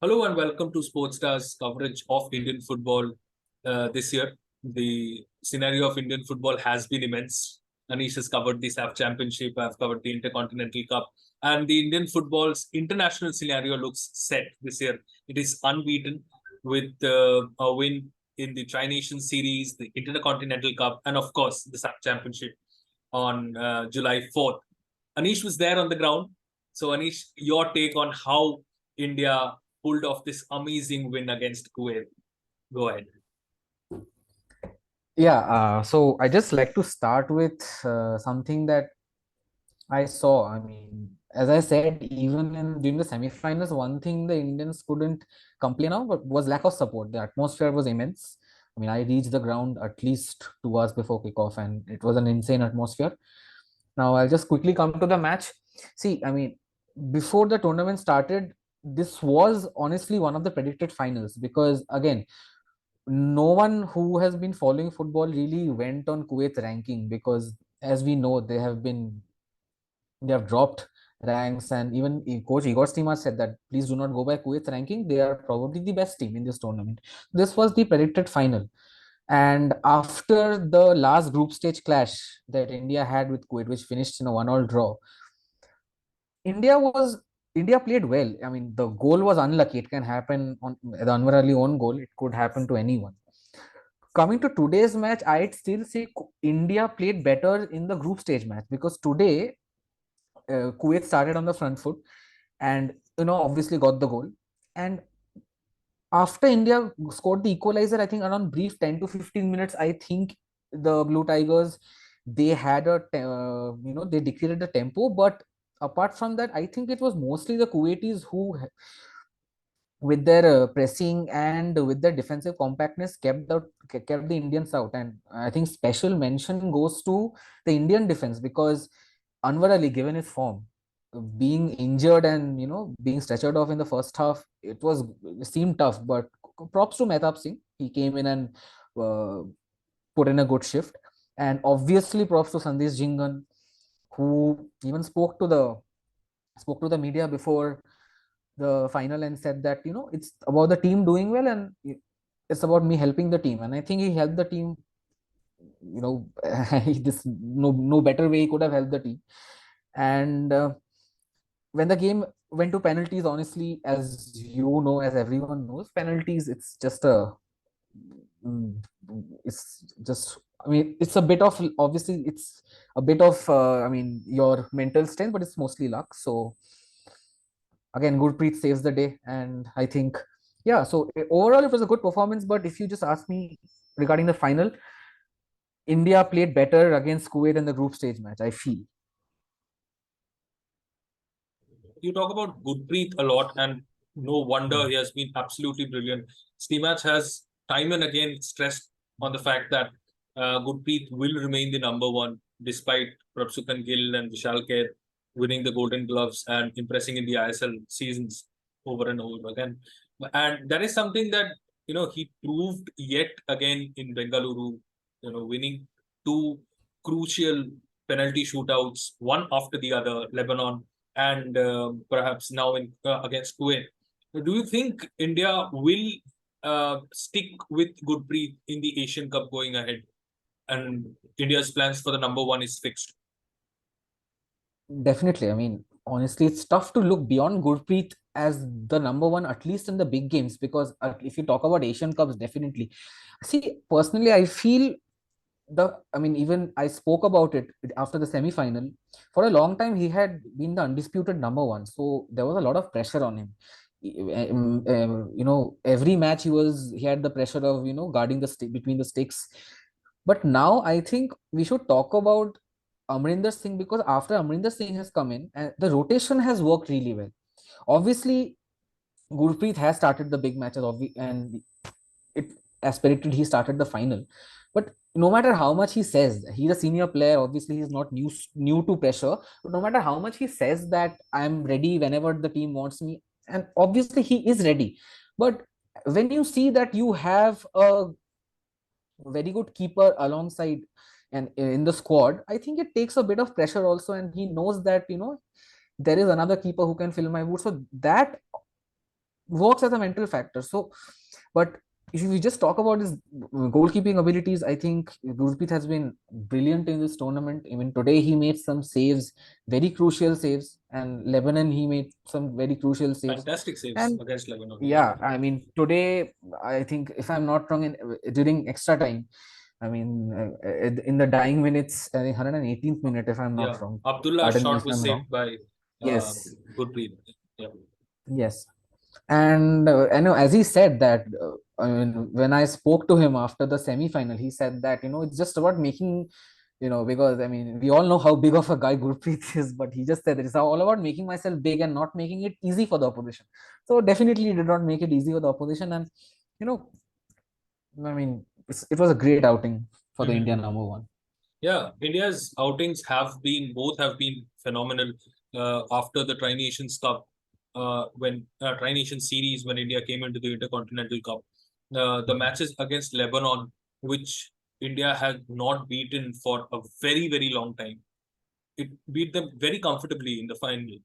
Hello and welcome to Sportstar's coverage of Indian football this year. The scenario of Indian football has been immense. Anish has covered the SAFF Championship, I've covered the Intercontinental Cup, and the Indian football's international scenario looks set this year. It is unbeaten with a win in the Tri Nations Series, the Intercontinental Cup, and of course the SAFF Championship on July 4th. Anish was there on the ground. So, Anish, your take on how India pulled off this amazing win against Kuwait. Go ahead. Yeah, so I just like to start with something that I saw. I mean, as I said, even during the semifinals, one thing the Indians couldn't complain of was lack of support. The atmosphere was immense. I mean, I reached the ground at least 2 hours before kickoff, and it was an insane atmosphere. Now, I'll just quickly come to the match. See, I mean, before the tournament started, this was honestly one of the predicted finals because, again, no one who has been following football really went on Kuwait's ranking because, as we know, they have dropped ranks, and even coach Igor Stima said that please do not go by Kuwait's ranking. They are probably the best team in this tournament. This was the predicted final, and after the last group stage clash that India had with Kuwait, which finished in a 1-all draw, India was India played well. I mean, the goal was unlucky. It can happen on the Anwar Ali own goal. It could happen to anyone. Coming to today's match, I'd still say India played better in the group stage match because today Kuwait started on the front foot and obviously got the goal. And after India scored the equalizer, I think around brief 10 to 15 minutes, I think the Blue Tigers they had they dictated the tempo, but apart from that, I think it was mostly the Kuwaitis who with their pressing and with their defensive compactness kept the Indians out. And I think special mention goes to the Indian defense because Anwar Ali, given his form, being injured and being stretchered off in the first half, it seemed tough. But props to Mehtab Singh, he came in and uh, put in a good shift, and obviously props to Sandesh Jingan, who even spoke to the media before the final and said that it's about the team doing well and it's about me helping the team, and I think he helped the team. This no better way he could have helped the team. And when the game went to penalties, honestly, as as everyone knows, penalties, mm, it's just I mean, it's a bit of obviously it's a bit of I mean, your mental strength, but it's mostly luck. So again, Gurpreet saves the day, and I think, yeah. So overall, it was a good performance. But if you just ask me regarding the final, India played better against Kuwait in the group stage match, I feel. You talk about Gurpreet a lot, and no wonder he has been absolutely brilliant. Steamats has time and again stressed on the fact that Gurpreet will remain the number one despite Prabhsukan Gill and Vishal Kher winning the Golden Gloves and impressing in the ISL seasons over and over again. And that is something that he proved yet again in Bengaluru, winning two crucial penalty shootouts, one after the other, Lebanon and perhaps now in against Kuwait. Do you think India will stick with Gurpreet in the Asian Cup going ahead, and India's plans for the number one is fixed? Definitely. I mean, honestly, it's tough to look beyond Gurpreet as the number one, at least in the big games, because if you talk about Asian Cups, definitely. See, personally, I feel I mean, even I spoke about it after the semi-final. For a long time, he had been the undisputed number one, so there was a lot of pressure on him. Every match he had the pressure of guarding the stick between the sticks. But now I think we should talk about Amrinder Singh, because after Amrinder Singh has come in, the rotation has worked really well. Obviously, Gurpreet has started the big matches, and it as predicted, he started the final. But no matter how much he says, he's a senior player. Obviously, he's not new to pressure. But no matter how much he says that I'm ready whenever the team wants me, and obviously he is ready. But when you see that you have a very good keeper alongside and in the squad, I think it takes a bit of pressure also, and he knows that there is another keeper who can fill my boots. So works as a mental factor. So, but if we just talk about his goalkeeping abilities, I think Gurpreet has been brilliant in this tournament. Even today, he made some saves, very crucial saves, and Lebanon he made some very crucial saves. Fantastic saves And against Lebanon. yeah, I mean today, I think if I'm not wrong, during extra time, I mean in the dying minutes, I think 118th minute, if I'm Yeah, not wrong. Abdullah's Pardon me shot if was I'm wrong. saved by Yes, Gurpreet. Yeah. yes. And I know, as he said that, I mean, when I spoke to him after the semi-final, he said that, it's just about making, because I mean, we all know how big of a guy Gurpreet is, but he just said it's all about making myself big and not making it easy for the opposition. So definitely he did not make it easy for the opposition. And, you know, I mean, it was a great outing for the Indian Mhm. number one. Yeah, India's outings both have been phenomenal after the Tri Nations Cup, when Tri Nations series when India came into the Intercontinental Cup. The matches against Lebanon, which India had not beaten for a very, very long time. It beat them very comfortably in the final,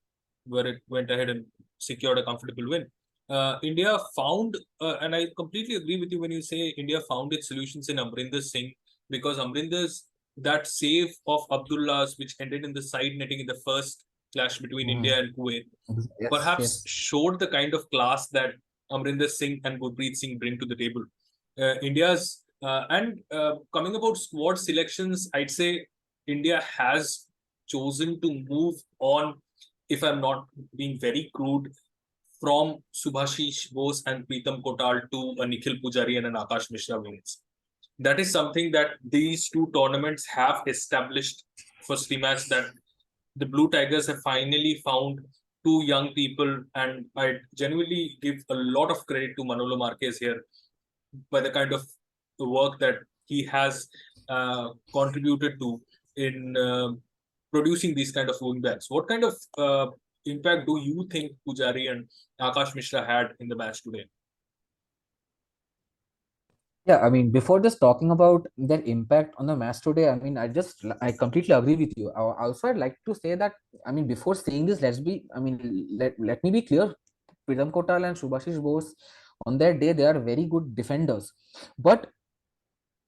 where it went ahead and secured a comfortable win. India found, and I completely agree with you when you say India found its solutions in Amrinder Singh, because Amrinder's that save of Abdullah's, which ended in the side netting in the first clash between Mhm. India and Kuwait, Yes, perhaps yes. showed the kind of class that Amrinder Singh and Gurpreet Singh bring to the table. India's and coming about squad selections, I'd say India has chosen to move on, if I'm not being very crude, from Subhashish Bose and Pritam Kotal to a Nikhil Pujari and an Akash Mishra wings. That is something that these two tournaments have established for Steamats, that the Blue Tigers have finally found two young people, and I genuinely give a lot of credit to Manolo Marquez here by the kind of work that he has contributed to in producing these kind of wing backs. What kind of impact do you think Pujari and Akash Mishra had in the match today? Yeah, I mean, before just talking about their impact on the match today, I mean, I completely agree with you. Also, I'd like to say that, I mean, before saying this, let me be clear. Pritam Kotal and Subhashish Bose, on their day, they are very good defenders. But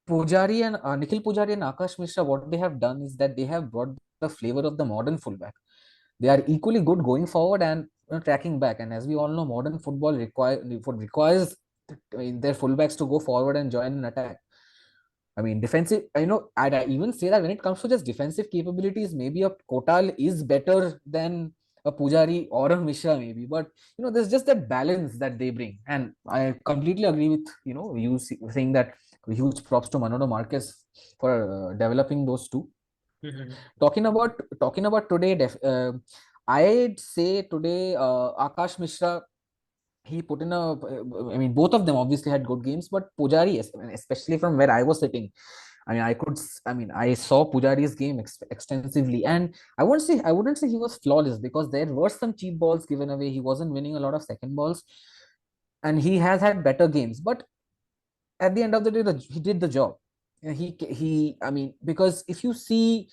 Nikhil Pujari and Akash Mishra, what they have done is that they have brought the flavor of the modern fullback. They are equally good going forward and tracking back. And as we all know, modern football requires their fullbacks to go forward and join an attack. I mean, defensive, I even say that when it comes to just defensive capabilities, maybe a Kotal is better than a Pujari or a Mishra, maybe. But, there's just that balance that they bring. And I completely agree with, saying that huge props to Manolo Marquez for developing those two. Mhm. Talking about today, I'd say today, Akash Mishra, he put in I mean, both of them obviously had good games, but Pujari, especially from where I was sitting, I mean, I saw Pujari's game extensively, and I wouldn't say he was flawless, because there were some cheap balls given away. He wasn't winning a lot of second balls, and he has had better games. But at the end of the day, he did the job. I mean, because if you see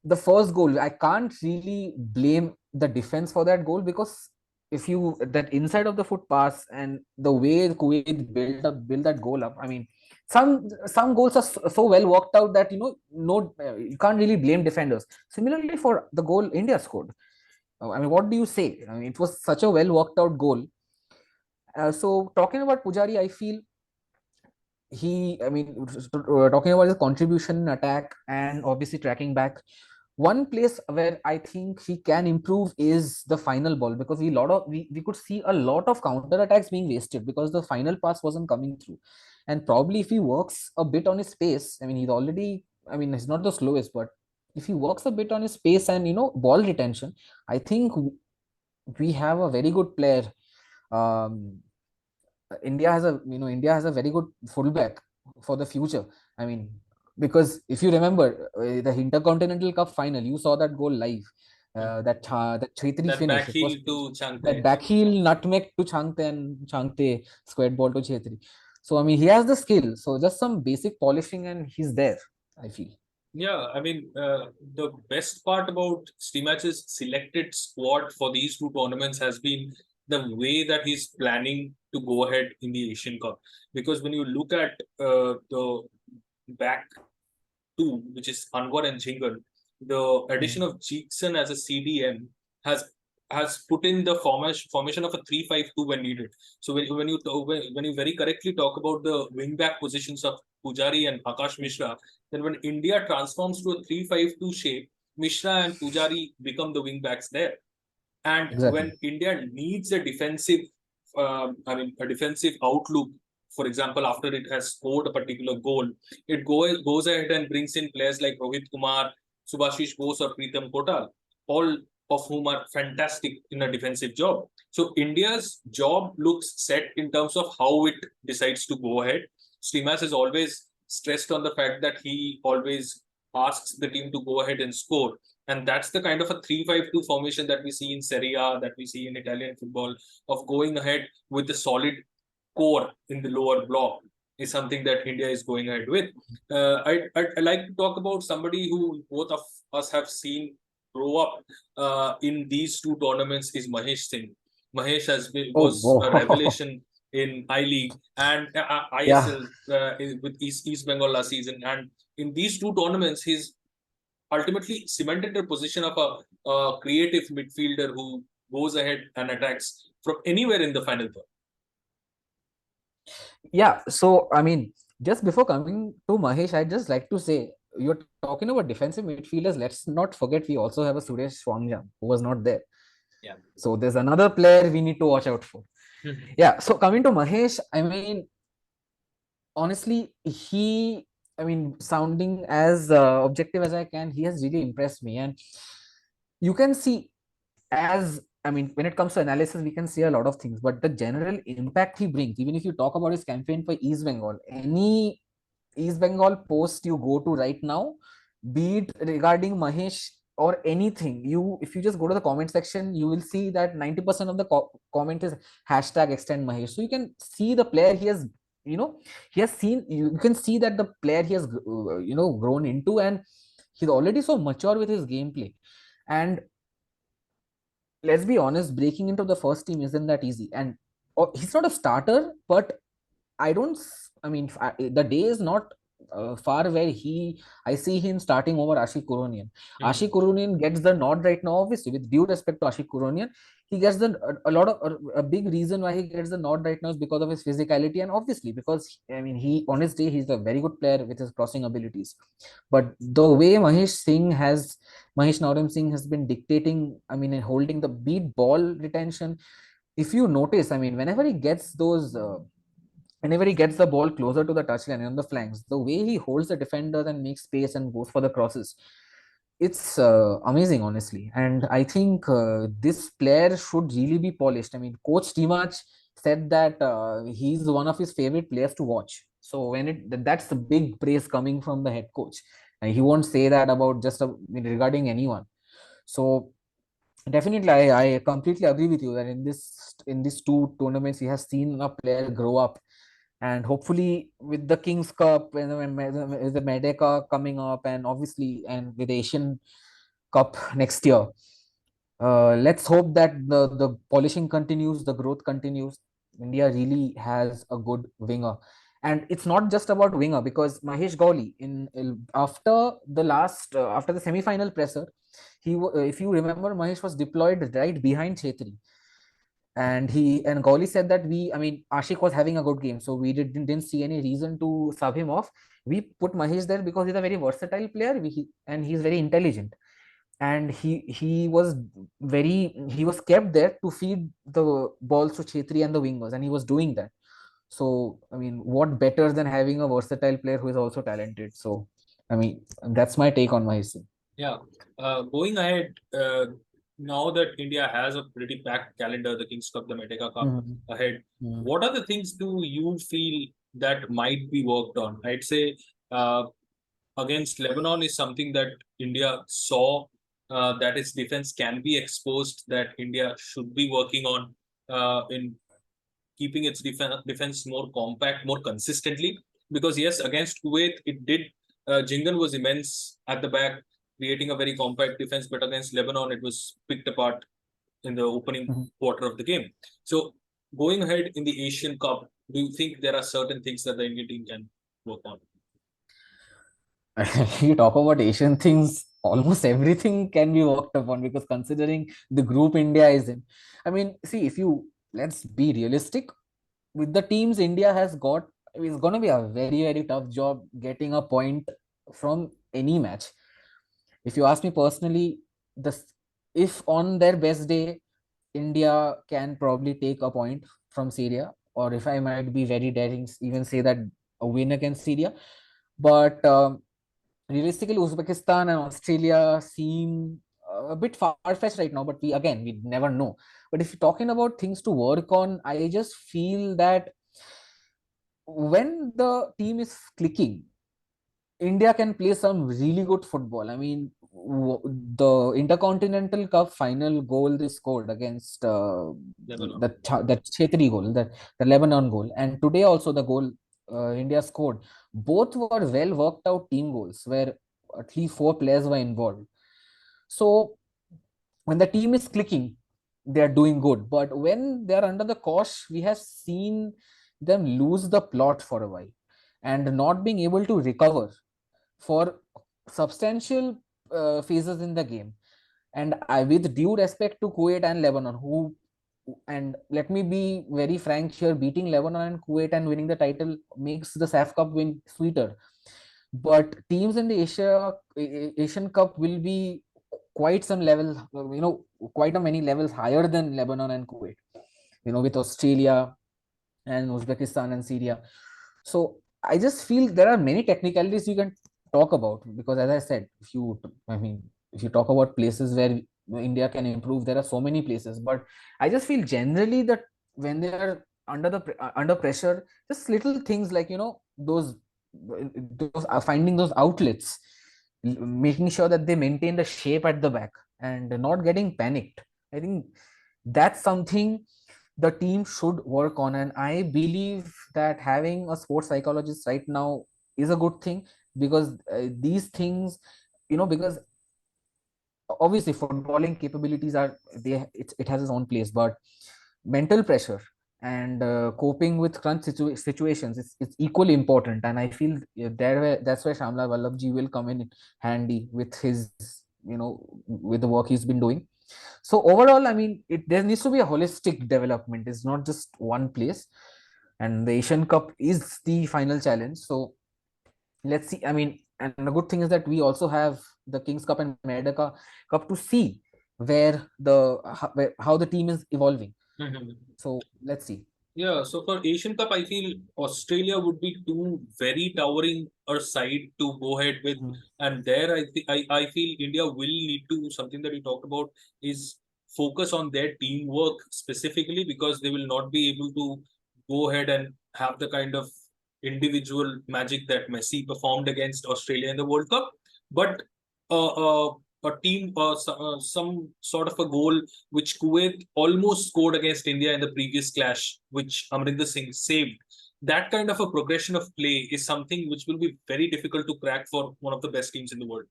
the first goal, I can't really blame the defense for that goal, because if you that inside of the foot pass and the way Kuwait build that goal up, I mean, some goals are so well worked out that no, you can't really blame defenders. Similarly, for the goal India scored, I mean, what do you say? I mean, it was such a well worked out goal. So talking about Pujari, I feel I mean, talking about his contribution in attack and obviously tracking back, one place where I think he can improve is the final ball, because we could see a lot of counter attacks being wasted because the final pass wasn't coming through. And probably if he works a bit on his pace, I mean, he's not the slowest, but if he works a bit on his pace and ball retention, I think we have a very good player. um, India has a very good fullback for the future. I mean, because if you remember the Intercontinental Cup final, you saw that goal live. That 3-3 That finish. back It was heel to that Changte. backheel nutmeg to Changte, and Changte squared ball to Chetri. So I mean, he has the skill. So just some basic polishing, and he's there, I feel. Yeah, I mean, the best part about Steam Match's selected squad for these two tournaments has been the way that he's planning to go ahead in the Asian Cup. Because when you look at the back two, which is Anwar and Jhingan, the addition of Jeekson as a CDM has put in the formation of a 3-5-2 when needed. So when you very correctly talk about the wing back positions of Pujari and Akash Mishra, then when India transforms to a 3-5-2 shape, Mishra and Pujari become the wing backs there. And Exactly. when India needs a defensive, a defensive outlook, for example, after it has scored a particular goal, it goes ahead and brings in players like Rohit Kumar, Subhashish Bose, or Pritam Kotal, all of whom are fantastic in a defensive job. So India's job looks set in terms of how it decides to go ahead. Stimas has always stressed on the fact that he always asks the team to go ahead and score. And that's the kind of a 3-5-2 formation that we see in Serie A, that we see in Italian football, of going ahead with the solid core in the lower block, is something that India is going ahead with. I like to talk about somebody who both of us have seen grow up in these two tournaments, is Mahesh Singh. Mahesh Oh, was a wow. revelation in I League and Yeah. ISL with East Bengal last season. And in these two tournaments, he's ultimately cemented the position of a creative midfielder who goes ahead and attacks from anywhere in the final third. Yeah. So, I mean, just before coming to Mahesh, I'd just like to say, you're talking about defensive midfielders. Let's not forget we also have a Suresh Swangjam who was not there. Yeah. So there's another player we need to watch out for. Yeah. So coming to Mahesh, I mean, honestly, sounding as objective as I can, he has really impressed me. And you can see, when it comes to analysis, we can see a lot of things, but the general impact he brings, even if you talk about his campaign for East Bengal, any East Bengal post you go to right now, be it regarding Mahesh or anything, if you just go to the comment section, you will see that 90% of the comment is hashtag extend Mahesh. So you can see the player he has, he has seen, you can see that the player he has, grown into, and he's already so mature with his gameplay. And let's be honest, breaking into the first team isn't that easy. And he's not a starter, but I don't. The day is not far where I see him starting over Ashik Kuronian. Ashik Kuronian gets the nod right now, obviously, with due respect to Ashik Kuronian. He gets a lot of a big reason why he gets the nod right now is because of his physicality, and obviously because he on his day he's a very good player with his crossing abilities. But the way Mahesh Naurem Singh has been dictating, and holding the beat ball retention. If you notice, whenever he gets the ball closer to the touchline and on the flanks, the way he holds the defenders and makes space and goes for the crosses, it's amazing, honestly. And I think this player should really be polished. Coach Timach said that he's one of his favorite players to watch. So that's the big praise coming from the head coach. And he won't say that about regarding anyone. So definitely, I completely agree with you that in these two tournaments he has seen a player grow up, and hopefully with the Kings Cup and the Medeka coming up, and obviously and with the Asian Cup next year, let's hope that the polishing continues, the growth continues. India really has a good winger, and it's not just about winger, because Mahesh Gowli after the semi-final presser, if you remember, Mahesh was deployed right behind Chetri, and Gowli said that Ashik was having a good game, so we didn't see any reason to sub him off. We put Mahesh there because he's a very versatile player, and he's very intelligent, and he was kept there to feed the balls to Chetri and the wingers, and he was doing that. So what better than having a versatile player who is also talented? So that's my take on Mahesh Singh. Yeah. Going ahead, now that India has a pretty packed calendar, the Kings Cup, the Medeka Cup Mhm. ahead, Mhm. what are the things do you feel that might be worked on? I'd say against Lebanon is something that India saw that its defense can be exposed, that India should be working on in keeping its defense more compact, more consistently. Because yes, against Kuwait, it did. Jingan was immense at the back, creating a very compact defense. But against Lebanon, it was picked apart in the opening Mhm. quarter of the game. So going ahead in the Asian Cup, do you think there are certain things that the Indian team can work on? You talk about Asian things, almost everything can be worked upon, because considering the group India is in, I mean, see, if you let's be realistic with the teams India has got, it's going to be a very, very tough job getting a point from any match. If you ask me personally, this if on their best day, India can probably take a point from Syria, or if I might be very daring, even say that a win against Syria. But realistically, Uzbekistan and Australia seem a bit far-fetched right now, but we never know. But if you're talking about things to work on, I just feel that when the team is clicking, India can play some really good football. I mean, the Intercontinental Cup final goal they scored against Lebanon. that Chetri goal, the Lebanon goal, and today also the goal India scored. Both were well worked out team goals, where at least four players were involved. So when the team is clicking, they are doing good. But when they are under the cosh, we have seen them lose the plot for a while and not being able to recover for substantial phases in the game. And with due respect to Kuwait and Lebanon, and let me be very frank here, beating Lebanon and Kuwait and winning the title makes the SAF Cup win sweeter. But teams in the Asian Cup will be quite some levels, quite a many levels higher than Lebanon and Kuwait. With Australia and Uzbekistan and Syria. So I just feel there are many technicalities you can talk about, because as I said, if you talk about places where India can improve, there are so many places. But I just feel generally that when they are under pressure, just little things like those finding those outlets, making sure that they maintain the shape at the back and not getting panicked. I think that's something the team should work on, and I believe that having a sports psychologist right now is a good thing, because these things, because obviously footballing capabilities are it has its own place, but mental pressure and coping with situations, it's equally important. And I feel that's where Shamla Vallabhji will come in handy with his, with the work he's been doing. So overall, I mean, there needs to be a holistic development. It's not just one place, and the Asian Cup is the final challenge. So let's see. I mean, and the good thing is that we also have the Kings Cup and Merdeka Cup to see how the team is evolving. Mhm. So let's see. Yeah, so for Asian Cup, I feel Australia would be too very towering a side to go ahead with, Mhm. and there I feel India will need to, something that you talked about is focus on their teamwork specifically, because they will not be able to go ahead and have the kind of individual magic that Messi performed against Australia in the World Cup, but uh, uh, a team, some sort of a goal which Kuwait almost scored against India in the previous clash, which Amrinder Singh saved. That kind of a progression of play is something which will be very difficult to crack for one of the best teams in the world.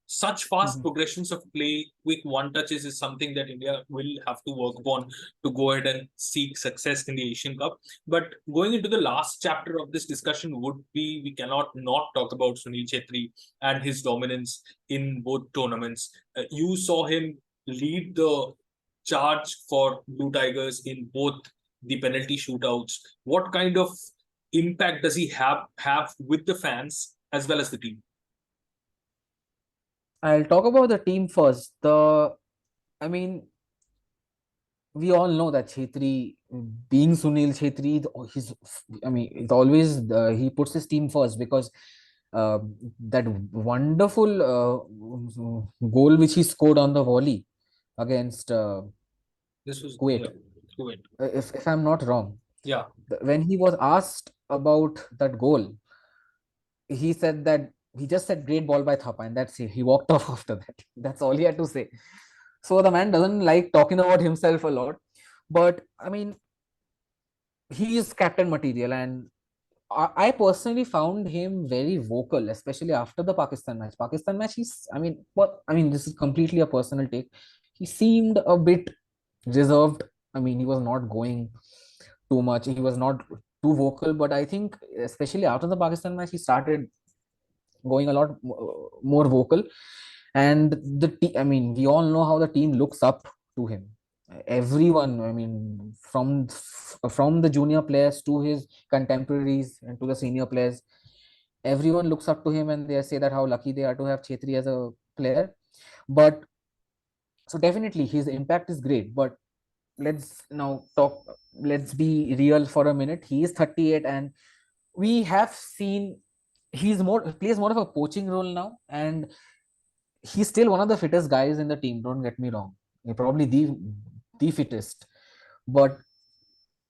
Such fast Mhm. progressions of play, quick one touches is something that India will have to work upon to go ahead and seek success in the Asian Cup. But going into the last chapter of this discussion would be, we cannot not talk about Sunil Chetri and his dominance in both tournaments. You saw him lead the charge for Blue Tigers in both the penalty shootouts. What kind of impact does he have with the fans as well as the team? I'll talk about the team first. I mean, we all know that Chetri, being Sunil Chetri, I mean, it's always he puts his team first, because uh, that wonderful goal which he scored on the volley against This was, Kuwait, yeah, Kuwait. if I'm not wrong, Yeah. when he was asked about that goal, he said that he just said great ball by Thapa, and that's it. He walked off after that. That's all he had to say. So the man doesn't like talking about himself a lot, but I mean, he is captain material, and I personally found him very vocal, especially after the Pakistan match. Pakistan match, this is completely a personal take. He seemed a bit reserved. I mean, he was not going too much. He was not too vocal, but I think especially after the Pakistan match, he started going a lot more vocal. And I mean, we all know how the team looks up to him. Everyone, I mean, from the junior players to his contemporaries and to the senior players, everyone looks up to him, and they say that how lucky they are to have Chetri as a player. But so definitely his impact is great, but let's now talk, let's be real for a minute. He is 38, and we have seen plays more of a coaching role now, and he's still one of the fittest guys in the team, don't get me wrong. Probably the fittest. But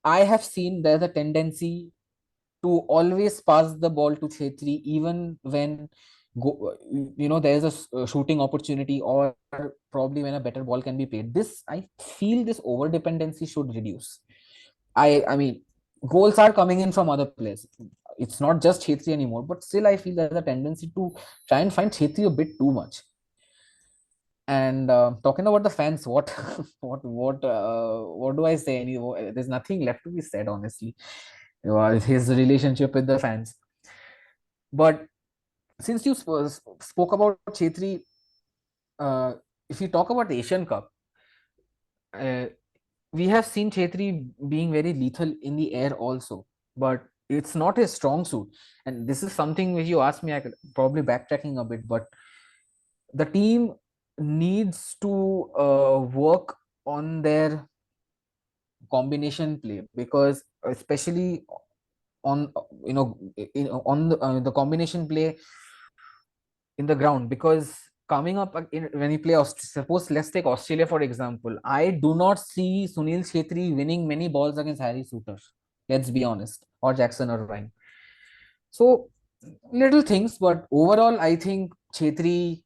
I have seen there's a tendency to always pass the ball to Chetri, even when there's a shooting opportunity, or probably when a better ball can be played. This, I feel, this over dependency should reduce. I mean, goals are coming in from other players. It's not just Chetri anymore, but still I feel there's a tendency to try and find Chetri a bit too much. And talking about the fans, what what do I say? There's nothing left to be said, honestly. His relationship with the fans. But since you spoke about Chetri, uh, if you talk about the Asian Cup, uh, we have seen Chetri being very lethal in the air also, but it's not his strong suit. And this is something which you asked me, I could probably backtracking a bit, but the team needs to work on their combination play, because especially on on the combination play in the ground, because coming up when you play suppose let's take Australia for example, I do not see Sunil Chhetri winning many balls against Harry Suter, let's be honest, or Jackson Irvine. So little things, but overall I think Chhetri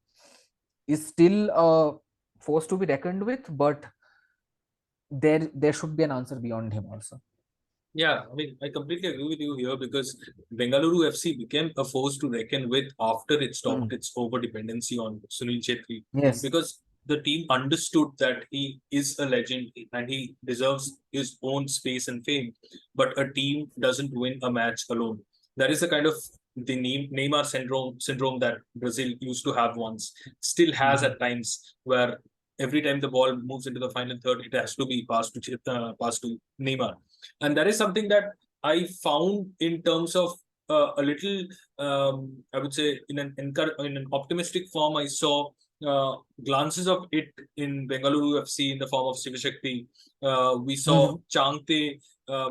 is still a force to be reckoned with, but there should be an answer beyond him also. Yeah, I mean, I completely agree with you here because Bengaluru FC became a force to reckon with after it stopped its over dependency on Sunil Chhetri. Yes. Because the team understood that he is a legend and he deserves his own space and fame. But a team doesn't win a match alone. That is a kind of the Neymar syndrome that Brazil used to have once, still has at times, where every time the ball moves into the final third, it has to be passed to Neymar. And that is something that I found in terms of a little, I would say, in an optimistic form. I saw glances of it in Bengaluru FC in the form of Sivashakti. We saw Changte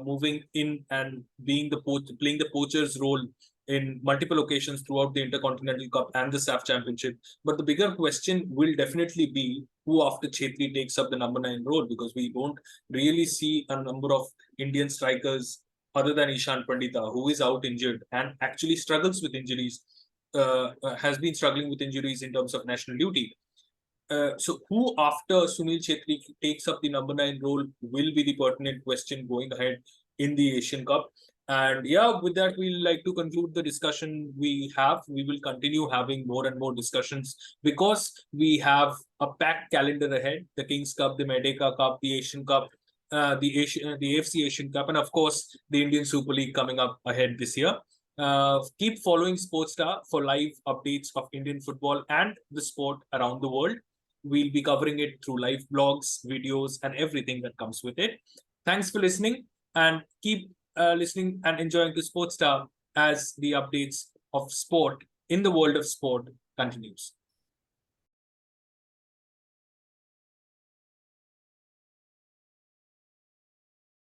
moving in and playing the poacher's role in multiple occasions throughout the Intercontinental Cup and the SAFF Championship. But the bigger question will definitely be who after Chetri takes up the number 9 role, because we don't really see a number of Indian strikers other than Ishan Pandita, who is out injured and actually struggles with injuries, has been struggling with injuries in terms of national duty. So who after Sunil Chhetri takes up the number 9 role will be the pertinent question going ahead in the Asian Cup. And yeah, with that, we'll like to conclude the discussion we have. We will continue having more and more discussions because we have a packed calendar ahead: the Kings Cup, the Merdeka Cup, the Asian Cup, the AFC Asian Cup, and of course the Indian Super League coming up ahead this year. Keep following Sportstar for live updates of Indian football and the sport around the world. We'll be covering it through live blogs, videos, and everything that comes with it. Thanks for listening, and keep listening and enjoying to Sportstar as the updates of sport in the world of sport continues.